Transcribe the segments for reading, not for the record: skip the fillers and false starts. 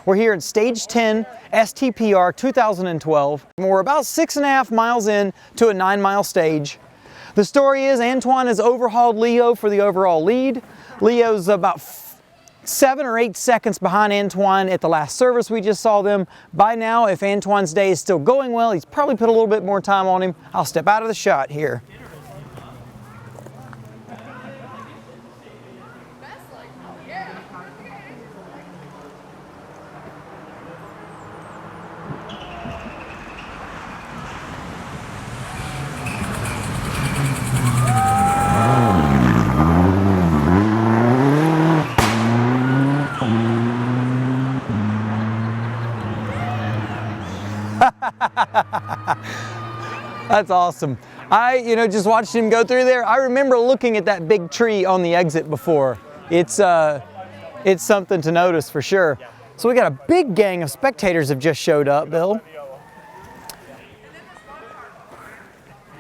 We're here at Stage 10, STPR 2012. We're about 6.5 miles in to a 9-mile stage. The story is Antoine has overhauled Leo for the overall lead. Leo's about 7 or 8 seconds behind Antoine at the last service we just saw them. By now, if Antoine's day is still going well, he's probably put a little bit more time on him. I'll step out of the shot here. That's awesome. I just watched him go through there. I remember looking at that big tree on the exit before. It's something to notice for sure. So we got a big gang of spectators have just showed up, Bill.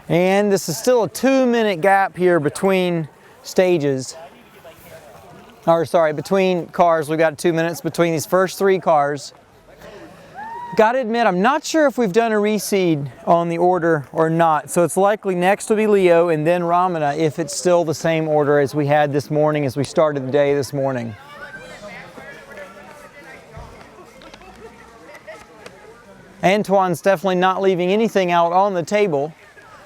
And this is still a 2-minute gap here between stages. Or sorry, between cars. We've got 2 minutes between these first 3 cars. Gotta admit, I'm not sure if we've done a reseed on the order or not. So it's likely next will be Leo and then Ramana if it's still the same order as we had this morning, as we started the day this morning. Antoine's definitely not leaving anything out on the table.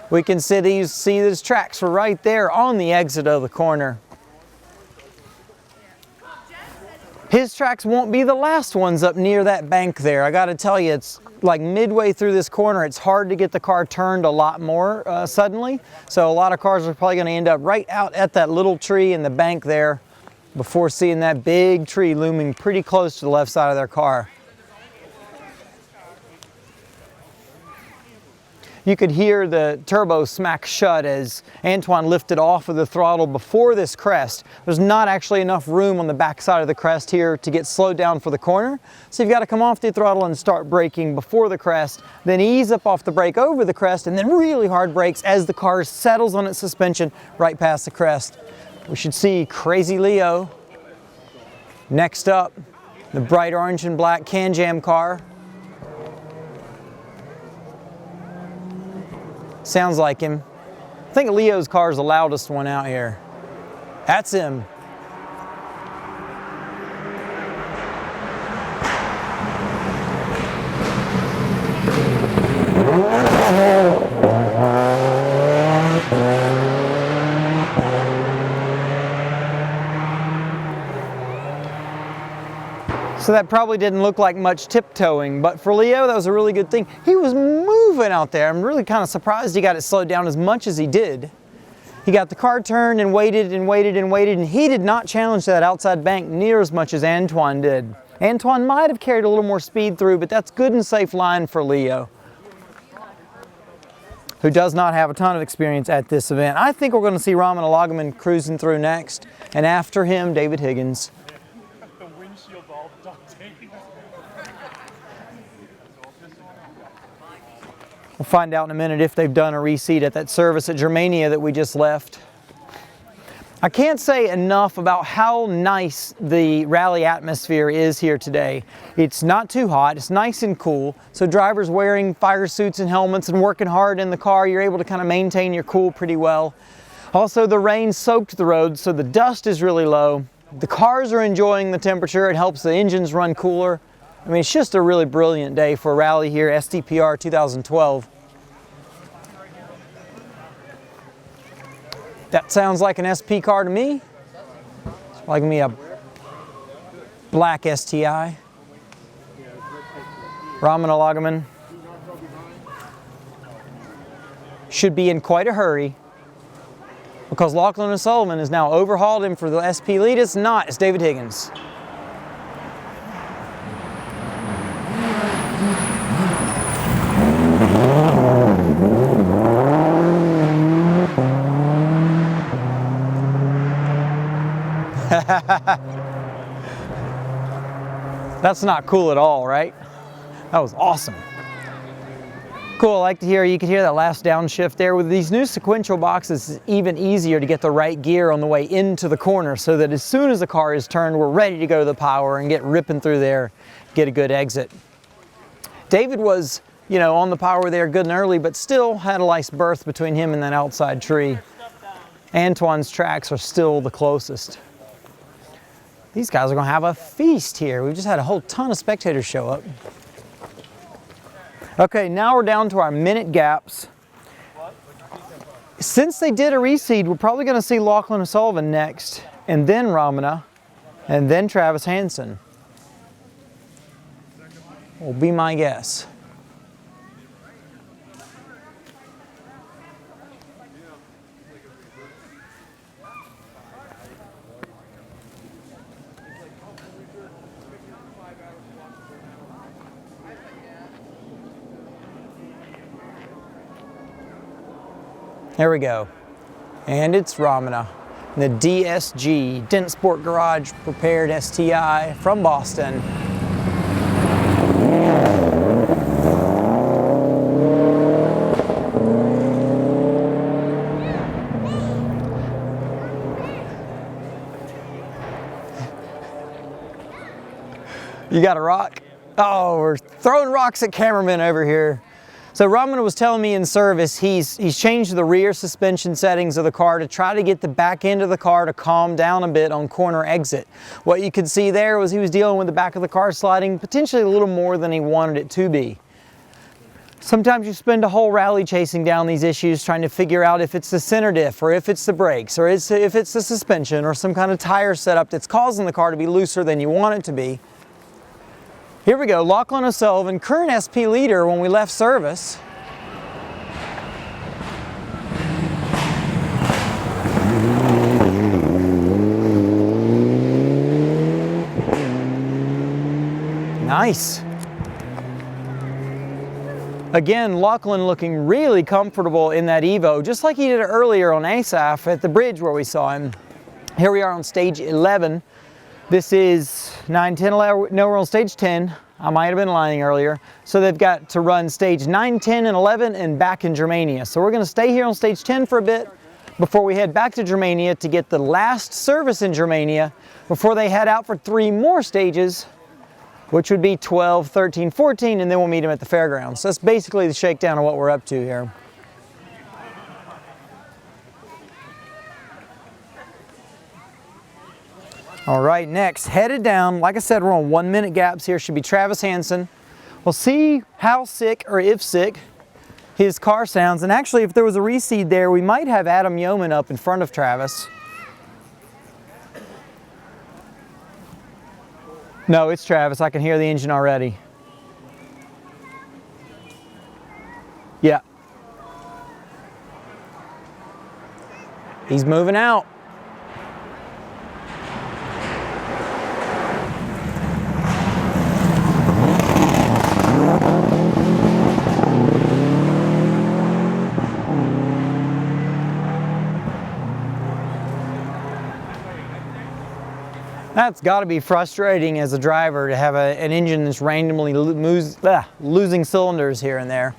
We can see his tracks are right there on the exit of the corner. His tracks won't be the last ones up near that bank there. I gotta tell you, it's like midway through this corner, it's hard to get the car turned a lot more suddenly. So a lot of cars are probably gonna end up right out at that little tree in the bank there before seeing that big tree looming pretty close to the left side of their car. You could hear the turbo smack shut as Antoine lifted off of the throttle before this crest. There's not actually enough room on the back side of the crest here to get slowed down for the corner. So you've got to come off the throttle and start braking before the crest, then ease up off the brake over the crest, and then really hard brakes as the car settles on its suspension right past the crest. We should see Crazy Leo. Next up, the bright orange and black Can-Jam car. Sounds like him. I think Leo's car is the loudest one out here. That's him. So that probably didn't look like much tiptoeing, but for Leo, that was a really good thing. He was moving out there. I'm really kind of surprised he got it slowed down as much as he did. He got the car turned and waited and waited and waited, and he did not challenge that outside bank near as much as Antoine did. Antoine might have carried a little more speed through, but that's good and safe line for Leo, who does not have a ton of experience at this event. I think we're going to see Raman Alagaman cruising through next, and after him, David Higgins. We'll find out in a minute if they've done a reseed at that service at Germania that we just left. I can't say enough about how nice the rally atmosphere is here today. It's not too hot, it's nice and cool, so drivers wearing fire suits and helmets and working hard in the car, you're able to kind of maintain your cool pretty well. Also, the rain soaked the roads, so the dust is really low. The cars are enjoying the temperature, it helps the engines run cooler. I mean, it's just a really brilliant day for a rally here, STPR 2012. That sounds like an SP car to me. It's like me a black STI. Raman Alagaman should be in quite a hurry because Lachlan O'Sullivan has now overhauled him for the SP lead. It's not, it's David Higgins. That's not cool at all, right? That was awesome. Cool, I like to hear, you can hear that last downshift there. With these new sequential boxes, it's even easier to get the right gear on the way into the corner so that as soon as the car is turned, we're ready to go to the power and get ripping through there get a good exit. David was, you know, on the power there good and early, but still had a nice berth between him and that outside tree. Antoine's tracks are still the closest. These guys are going to have a feast here. We've just had a whole ton of spectators show up. Okay, now we're down to our minute gaps. Since they did a reseed, we're probably going to see Lachlan O'Sullivan next, and then Ramana, and then Travis Hansen. Will be my guess. There we go. And it's Ramana. The DSG, Dent Sport Garage Prepared STI from Boston. You got a rock? Oh, we're throwing rocks at cameramen over here. So Ramana was telling me in service he's changed the rear suspension settings of the car to try to get the back end of the car to calm down a bit on corner exit. What you could see there was he was dealing with the back of the car sliding potentially a little more than he wanted it to be. Sometimes you spend a whole rally chasing down these issues trying to figure out if it's the center diff or if it's the brakes or if it's the suspension or some kind of tire setup that's causing the car to be looser than you want it to be. Here we go, Lachlan O'Sullivan, current SP leader when we left service. Nice. Again, Lachlan looking really comfortable in that Evo, just like he did earlier on ASAF at the bridge where we saw him. Here we are on stage 11. This is 9, 10, 11, no, we're on stage 10. I might have been lying earlier. So they've got to run stage 9, 10, and 11 and back in Germania. So we're going to stay here on stage 10 for a bit before we head back to Germania to get the last service in Germania before they head out for 3 more stages, which would be 12, 13, 14, and then we'll meet them at the fairgrounds. So that's basically the shakedown of what we're up to here. All right, next, headed down, like I said, we're on 1 minute gaps here, should be Travis Hansen. We'll see how sick, or if sick, his car sounds. And actually, if there was a reseed there, we might have Adam Yeoman up in front of Travis. No, it's Travis, I can hear the engine already. Yeah. He's moving out. That's got to be frustrating as a driver to have an engine that's randomly losing cylinders here and there.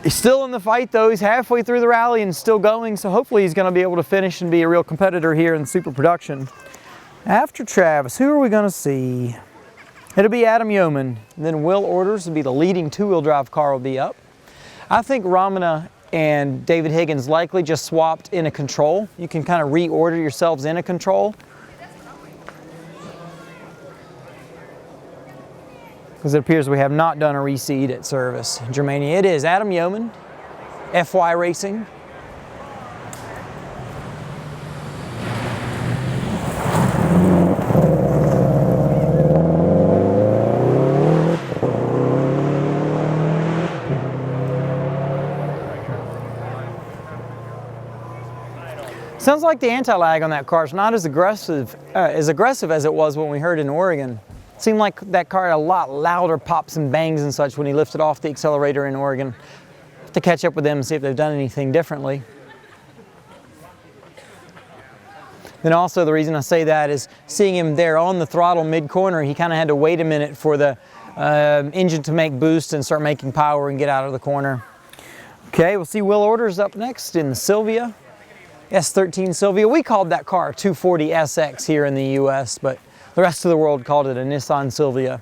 He's still in the fight though. He's halfway through the rally and still going, so hopefully he's going to be able to finish and be a real competitor here in super production. After Travis, who are we going to see? It'll be Adam Yeoman. And then Will Orders will be the leading 2-wheel drive car will be up. I think Ramana and David Higgins likely just swapped in a control. You can kind of reorder yourselves in a control. Because it appears we have not done a reseed at service in Germania. It is Adam Yeoman, FY Racing. Sounds like the anti-lag on that car is not as aggressive as it was when we heard in Oregon. Seemed like that car had a lot louder pops and bangs and such when he lifted off the accelerator in Oregon. Have to catch up with them and see if they've done anything differently. Then also the reason I say that is seeing him there on the throttle mid-corner, he kind of had to wait a minute for the engine to make boost and start making power and get out of the corner. Okay, we'll see Will Orders up next in the Silvia, S13 Silvia. We called that car a 240 SX here in the US, but the rest of the world called it a Nissan Silvia.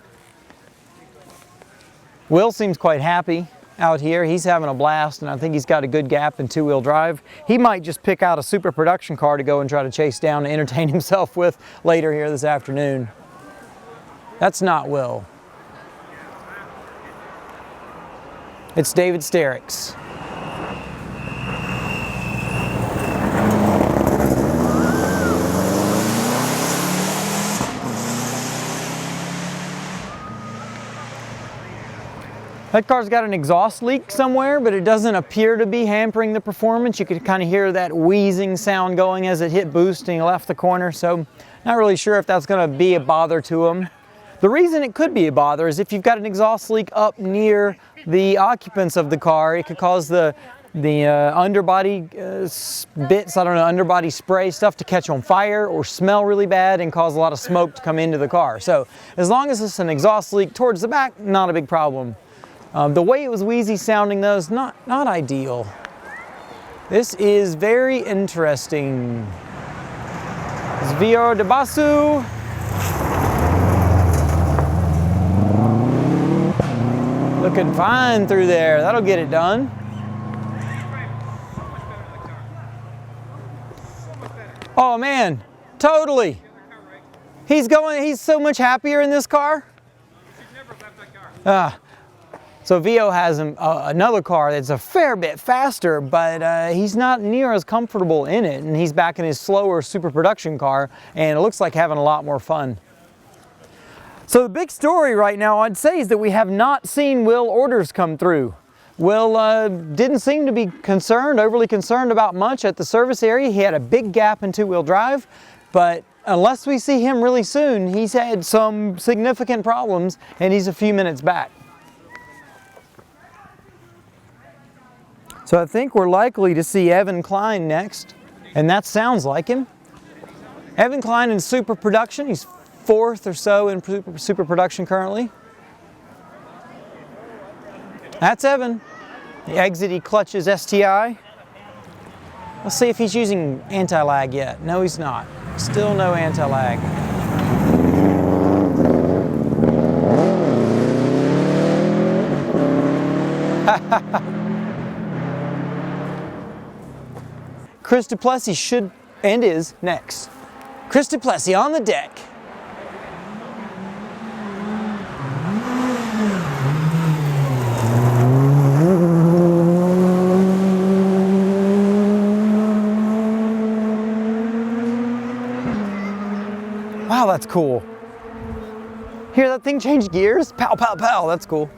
Will seems quite happy out here. He's having a blast, and I think he's got a good gap in two-wheel drive. He might just pick out a super production car to go and try to chase down and entertain himself with later here this afternoon. That's not Will. It's David Sterricks. That car's got an exhaust leak somewhere, but it doesn't appear to be hampering the performance. You could kind of hear that wheezing sound going as it hit boost and he left the corner, so not really sure if that's going to be a bother to him. The reason it could be a bother is if you've got an exhaust leak up near the occupants of the car, it could cause the underbody bits, I don't know, underbody spray stuff to catch on fire or smell really bad and cause a lot of smoke to come into the car. So as long as it's an exhaust leak towards the back, not a big problem. The way it was wheezy sounding though is not ideal. This is very interesting. It's Vio de Basu. Looking fine through there. That'll get it done. Oh man, totally. He's so much happier in this car. So Vio has another car that's a fair bit faster, but he's not near as comfortable in it, and he's back in his slower super production car, and it looks like having a lot more fun. So the big story right now, I'd say, is that we have not seen Will orders come through. Will didn't seem to be overly concerned about much at the service area. He had a big gap in two-wheel drive, but unless we see him really soon, he's had some significant problems, and he's a few minutes back. So I think we're likely to see Evan Klein next, and that sounds like him. Evan Klein in super production. He's fourth or so in super production currently. That's Evan. The exit he clutches STI. Let's see if he's using anti-lag yet. No, he's not. Still no anti-lag. Chris Duplessis should and is next. Chris Duplessis on the deck. Wow, that's cool. Hear that thing change gears? Pow, pow, pow, that's cool.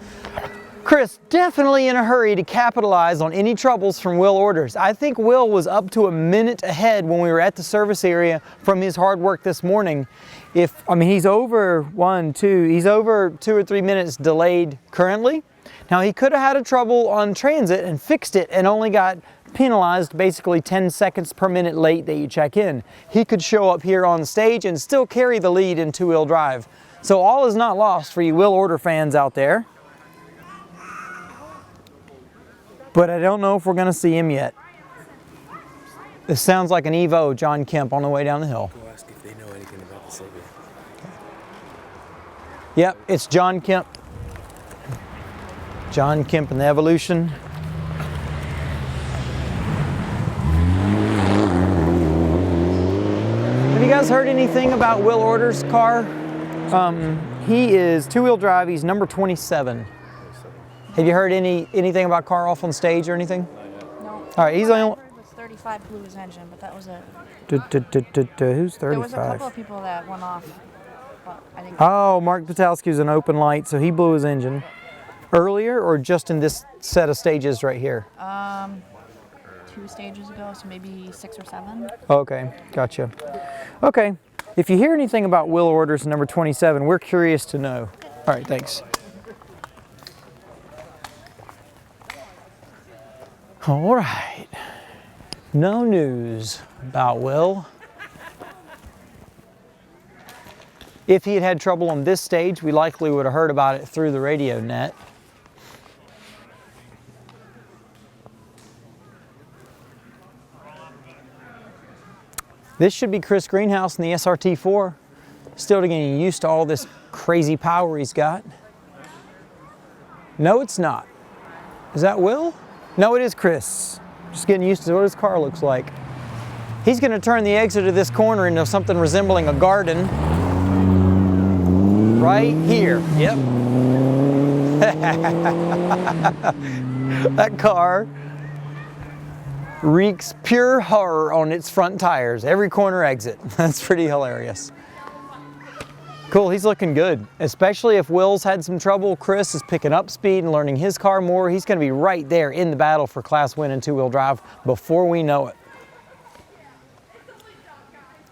Chris, definitely in a hurry to capitalize on any troubles from Will orders. I think Will was up to a minute ahead when we were at the service area from his hard work this morning. He's over he's over 2 or 3 minutes delayed currently. Now he could have had a trouble on transit and fixed it and only got penalized basically 10 seconds per minute late that you check in. He could show up here on stage and still carry the lead in two-wheel drive. So all is not lost for you Will order fans out there. But I don't know if we're going to see him yet. This sounds like an Evo John Kemp on the way down the hill. Go ask if they know anything about the Sylvia. Yep, it's John Kemp. John Kemp and the Evolution. Have you guys heard anything about Will Order's car? He is two-wheel drive. He's number 27. Have you heard anything about car off on stage or anything? No. All right, he's on. 35 blew his engine, but that was it. Who's 35? There was a couple of people that went off, but I think. Oh, Mark Patalski's an open light, so he blew his engine. Earlier or just in this set of stages right here? 2 stages ago, so maybe 6 or 7. Okay, gotcha. Okay, if you hear anything about Will Orders number 27, we're curious to know. All right, thanks. All right, no news about Will. If he had had trouble on this stage, we likely would have heard about it through the radio net. This should be Chris Greenhouse in the SRT4. Still getting used to all this crazy power he's got. No, it's not. Is that Will? No, it is Chris. Just getting used to what his car looks like. He's going to turn the exit of this corner into something resembling a garden. Right here. Yep. That car reeks pure horror on its front tires. Every corner exit. That's pretty hilarious. Cool, he's looking good. Especially if Will's had some trouble, Chris is picking up speed and learning his car more. He's going to be right there in the battle for class win in two-wheel drive before we know it.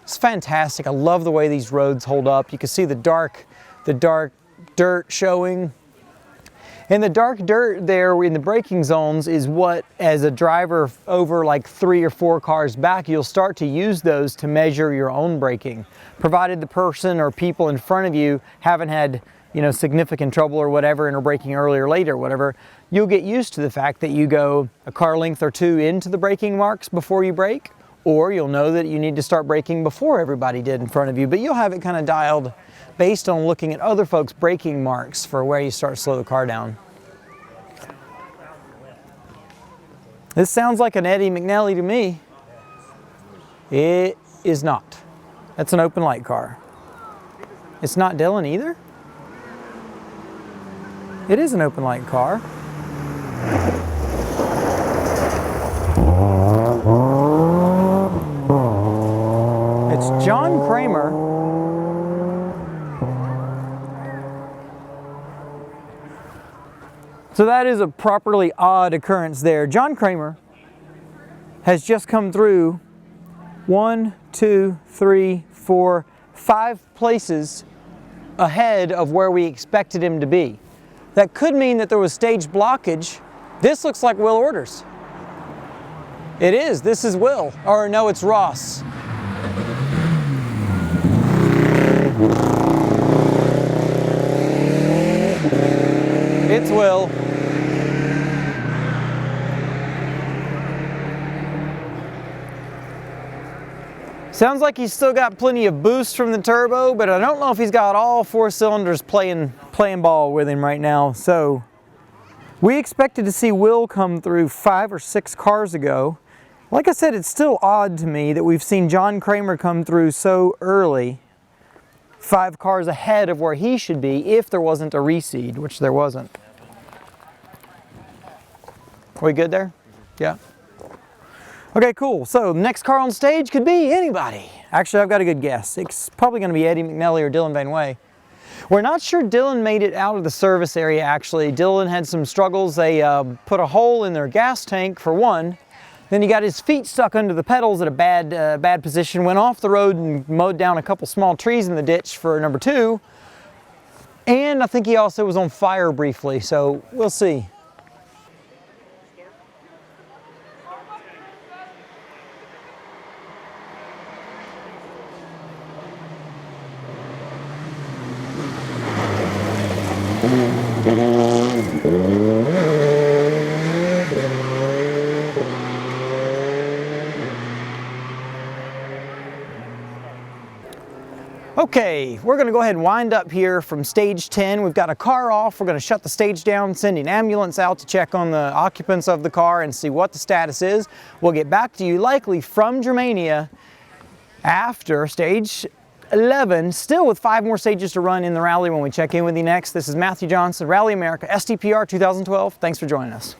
It's fantastic. I love the way these roads hold up. You can see the dark dirt showing. And the dark dirt there in the braking zones is what, as a driver over like 3 or 4 cars back, you'll start to use those to measure your own braking. Provided the person or people in front of you haven't had, significant trouble or whatever and are braking early or late or whatever, you'll get used to the fact that you go a car length or 2 into the braking marks before you brake, or you'll know that you need to start braking before everybody did in front of you, but you'll have it kind of dialed based on looking at other folks' braking marks for where you start to slow the car down. This sounds like an Eddie McNally to me. It is not. That's an open light car. It's not Dylan either? It is an open light car. It's John Kramer. So that is a properly odd occurrence there. John Kramer has just come through 1, 2, 3, 4, 5 places ahead of where we expected him to be. That could mean that there was stage blockage. This looks like Will Orders. It is. This is Will. Or no, it's Ross. It's Will. Sounds like he's still got plenty of boost from the turbo, but I don't know if he's got all 4 cylinders playing ball with him right now. So we expected to see Will come through 5 or 6 cars ago. Like I said, it's still odd to me that we've seen John Kramer come through so early, 5 cars ahead of where he should be if there wasn't a reseed, which there wasn't. Are we good there? Yeah. Okay, cool. So the next car on stage could be anybody. Actually, I've got a good guess. It's probably going to be Eddie McNally or Dylan Van Way. We're not sure Dylan made it out of the service area, actually. Dylan had some struggles. They put a hole in their gas tank, for one. Then he got his feet stuck under the pedals at a bad position, went off the road and mowed down a couple small trees in the ditch for number 2. And I think he also was on fire briefly, so we'll see. Okay, we're going to go ahead and wind up here from stage 10. We've got a car off. We're going to shut the stage down, send an ambulance out to check on the occupants of the car and see what the status is. We'll get back to you likely from Germania after stage 11, still with 5 more stages to run in the rally when we check in with you next. This is Matthew Johnson, Rally America, STPR 2012. Thanks for joining us.